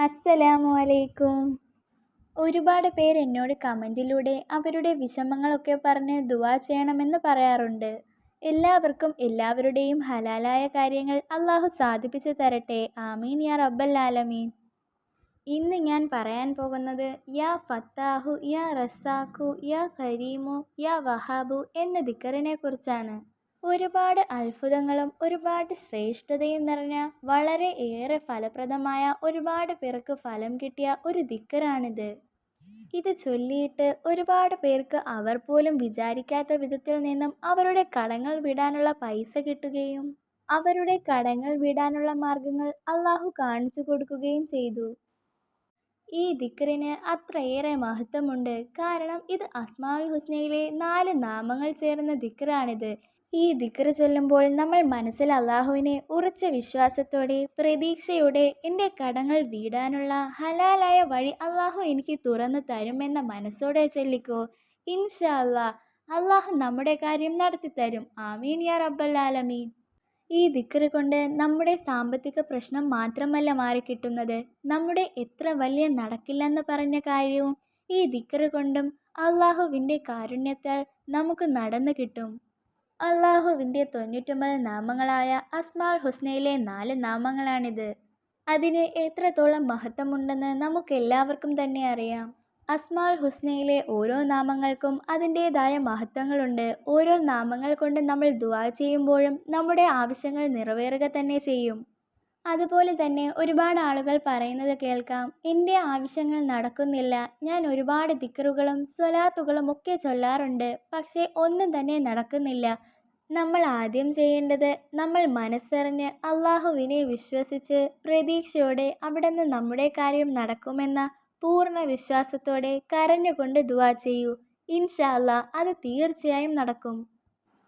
അസ്സലാമു അലൈക്കും. ഒരുപാട് പേര് എന്നോട് കമൻറ്റിലൂടെ അവരുടെ വിഷമങ്ങളൊക്കെ പറഞ്ഞ് ദുആ ചെയ്യണമെന്ന് പറയാറുണ്ട്. എല്ലാവർക്കും എല്ലാവരുടെയും ഹലാലായ കാര്യങ്ങൾ അല്ലാഹു സാധിപ്പിച്ചു തരട്ടെ. ആമീൻ യാ റബ്ബൽ ആലമീൻ. ഇന്ന് ഞാൻ പറയാൻ പോകുന്നത് യാ ഫത്താഹു യാ റസാഖു യാ കരീമു യാ വഹാബു എന്ന ദിക്റിനെ കുറിച്ചാണ്. ഒരുപാട് അത്ഭുതങ്ങളും ഒരുപാട് ശ്രേഷ്ഠതയും നിറഞ്ഞ വളരെ ഏറെ ഫലപ്രദമായ ഒരുപാട് പേർക്ക് ഫലം കിട്ടിയ ഒരു ദിക്റാണിത്. ഇത് ചൊല്ലിയിട്ട് ഒരുപാട് പേർക്ക് അവർ പോലും വിചാരിക്കാത്ത വിധത്തിൽ നിന്നും അവരുടെ കടങ്ങൾ വിടാനുള്ള പൈസ കിട്ടുകയും അവരുടെ കടങ്ങൾ വിടാനുള്ള മാർഗങ്ങൾ അല്ലാഹു കാണിച്ചു കൊടുക്കുകയും ചെയ്തു. ഈ ദിക്റിന് അത്രയേറെ മഹത്വമുണ്ട്. കാരണം ഇത് അസ്മാഉൽ ഹുസ്നയിലെ 4 നാമങ്ങൾ ചേർന്ന ദിക്റാണിത്. ഈ ദിക്റ് ചൊല്ലുമ്പോൾ നമ്മൾ മനസ്സിൽ അല്ലാഹുവിനെ ഉറച്ച വിശ്വാസത്തോടെ പ്രതീക്ഷയോടെ എൻ്റെ കടങ്ങൾ വീടാനുള്ള ഹലാലായ വഴി അല്ലാഹു എനിക്ക് തുറന്നു തരുമെന്ന മനസ്സോടെ ചൊല്ലിക്കോ. ഇൻഷാ അല്ലാഹ് അല്ലാഹു നമ്മുടെ കാര്യം നടത്തിത്തരും. ആമീൻ യാ റബ്ബൽ ആലമീൻ. ഈ ദിക്റ് കൊണ്ട് നമ്മുടെ സാമ്പത്തിക പ്രശ്നം മാത്രമല്ല മാറിക്കിട്ടുന്നത്, നമ്മുടെ എത്ര വലിയ നടക്കില്ലെന്ന് പറഞ്ഞ കാര്യവും ഈ ദിക്റ് കൊണ്ടും അല്ലാഹുവിൻ്റെ കാരുണ്യത്താൽ നമുക്ക് നടന്നു കിട്ടും. അല്ലാഹുവിൻ്റെ 99 നാമങ്ങളായ അസ്മാഉൽ ഹുസ്നയിലെ 4 നാമങ്ങളാണിത്. അതിന് എത്രത്തോളം മഹത്വമുണ്ടെന്ന് നമുക്കെല്ലാവർക്കും തന്നെ അറിയാം. അസ്മാഉൽ ഹുസ്നയിലെ ഓരോ നാമങ്ങൾക്കും അതിൻ്റേതായ മഹത്വങ്ങളുണ്ട്. ഓരോ നാമങ്ങൾ കൊണ്ട് നമ്മൾ ദുആ ചെയ്യുമ്പോഴും നമ്മുടെ ആവശ്യങ്ങൾ നിറവേറുക തന്നെ ചെയ്യും. അതുപോലെ തന്നെ ഒരുപാട് ആളുകൾ പറയുന്നത് കേൾക്കാം, എൻ്റെ ആവശ്യങ്ങൾ നടക്കുന്നില്ല, ഞാൻ ഒരുപാട് ദിക്റുകളും സ്വലാത്തുകളും ഒക്കെ ചൊല്ലാറുണ്ട്, പക്ഷേ ഒന്നും തന്നെ നടക്കുന്നില്ല. നമ്മൾ ആദ്യം ചെയ്യേണ്ടത് നമ്മൾ മനസ്സറിഞ്ഞ് അല്ലാഹുവിനെ വിശ്വസിച്ച് പ്രതീക്ഷയോടെ അവിടുന്ന് നമ്മുടെ കാര്യം നടക്കുമെന്ന പൂർണ്ണ വിശ്വാസത്തോടെ കരഞ്ഞുകൊണ്ട് ദുആ ചെയ്യൂ. ഇൻഷാ അല്ലാഹ് അത് തീർച്ചയായും നടക്കും.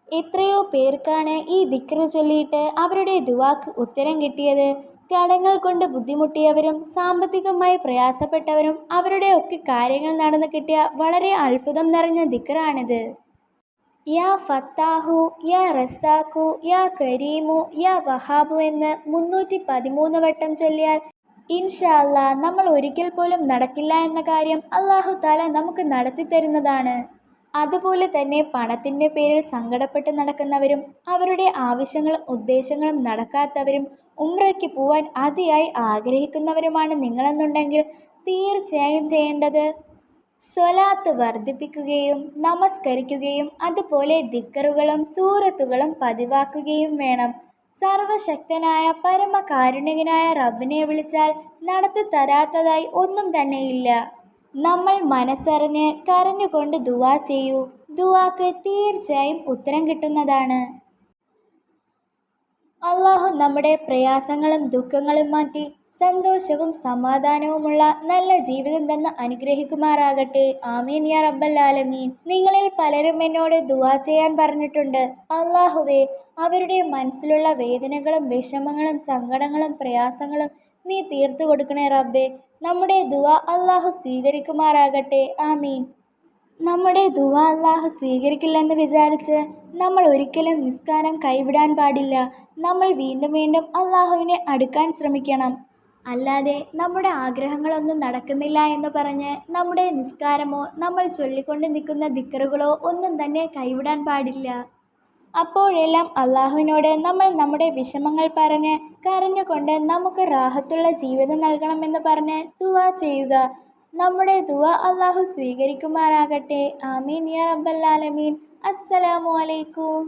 എത്രയോ പേർക്കാണ് ഈ ദിക്റ് ചൊല്ലിയിട്ട് അവരുടെ ദുആക്ക് ഉത്തരം കിട്ടിയത്. കടങ്ങൾ കൊണ്ട് ബുദ്ധിമുട്ടിയവരും സാമ്പത്തികമായി പ്രയാസപ്പെട്ടവരും അവരുടെ ഒക്കെ കാര്യങ്ങൾ നടന്നു കിട്ടിയ വളരെ അത്ഭുതം നിറഞ്ഞ ദിക്റാണിത്. യാ ഫത്താഹു യാ റസാഖു യാ കരീമു യാ വഹാബു എന്ന് 313 വട്ടം ചൊല്ലിയാൽ ഇൻഷാ അല്ലാഹ് നമ്മൾ ഒരിക്കൽ പോലും നടക്കില്ല എന്ന കാര്യം അല്ലാഹു തആല നമുക്ക് നടത്തി തരുന്നതാണ്. അതുപോലെ തന്നെ പണത്തിൻ്റെ പേരിൽ സങ്കടപ്പെട്ട് നടക്കുന്നവരും അവരുടെ ആവശ്യങ്ങളും ഉദ്ദേശങ്ങളും നടക്കാത്തവരും ഉംറയ്ക്ക് പോവാൻ അതിയായി ആഗ്രഹിക്കുന്നവരുമാണ് നിങ്ങളെന്നുണ്ടെങ്കിൽ തീർച്ചയായും ചെയ്യേണ്ടത് സ്വലാത്ത് വർദ്ധിപ്പിക്കുകയും നമസ്കരിക്കുകയും അതുപോലെ ദിക്റുകളും സൂറത്തുകളും പതിവാക്കുകയും വേണം. സർവശക്തനായ പരമകാരുണികനായ റബ്ബിനെ വിളിച്ചാൽ നടത്തി തരാത്തതായി ഒന്നും തന്നെയില്ല. നമ്മൾ മനസ്സറിഞ്ഞ് കരഞ്ഞുകൊണ്ട് ദുആ ചെയ്യൂ. ദുആക്ക് തീർച്ചയായും ഉത്തരം കിട്ടുന്നതാണ്. അല്ലാഹു നമ്മുടെ പ്രയാസങ്ങളും ദുഃഖങ്ങളും മാറ്റി സന്തോഷവും സമാധാനവുമുള്ള നല്ല ജീവിതം തന്ന് അനുഗ്രഹിക്കുമാറാകട്ടെ. ആമീൻ യാ റബ്ബൽ ആലമീൻ. നിങ്ങളിൽ പലരും എന്നോട് ദുആ ചെയ്യാൻ പറഞ്ഞിട്ടുണ്ട്. അല്ലാഹുവേ, അവരുടെ മനസ്സിലുള്ള വേദനകളും വിഷമങ്ങളും സങ്കടങ്ങളും പ്രയാസങ്ങളും നീ തീർത്തു കൊടുക്കണേ റബ്ബേ. നമ്മുടെ ദുആ അല്ലാഹു സ്വീകരിക്കുമാറാകട്ടെ. ആമീൻ. നമ്മുടെ ദുആ അല്ലാഹു സ്വീകരിക്കില്ലെന്ന് വിചാരിച്ച് നമ്മൾ ഒരിക്കലും നിസ്കാരം കൈവിടാൻ പാടില്ല. നമ്മൾ വീണ്ടും വീണ്ടും അല്ലാഹുവിനെ അടുക്കാൻ ശ്രമിക്കണം. അല്ലാതെ നമ്മുടെ ആഗ്രഹങ്ങളൊന്നും നടക്കുന്നില്ല എന്ന് പറഞ്ഞ് നമ്മുടെ നിസ്കാരമോ നമ്മൾ ചൊല്ലിക്കൊണ്ട് നിൽക്കുന്ന ദിക്റുകളോ ഒന്നും തന്നെ കൈവിടാൻ പാടില്ല. അപ്പോഴെല്ലാം അല്ലാഹുവിനോട് നമ്മൾ നമ്മുടെ വിഷമങ്ങൾ പറഞ്ഞ് കരഞ്ഞുകൊണ്ട് നമുക്ക് റാഹത്തുള്ള ജീവിതം നൽകണമെന്ന് പറഞ്ഞ് ദുആ ചെയ്യുക. നമ്മുടെ ദുആ അല്ലാഹു സ്വീകരിക്കുമാറാകട്ടെ. ആമീൻ യാ റബ്ബൽ ആലമീൻ. അസ്സലാമു അലൈക്കും.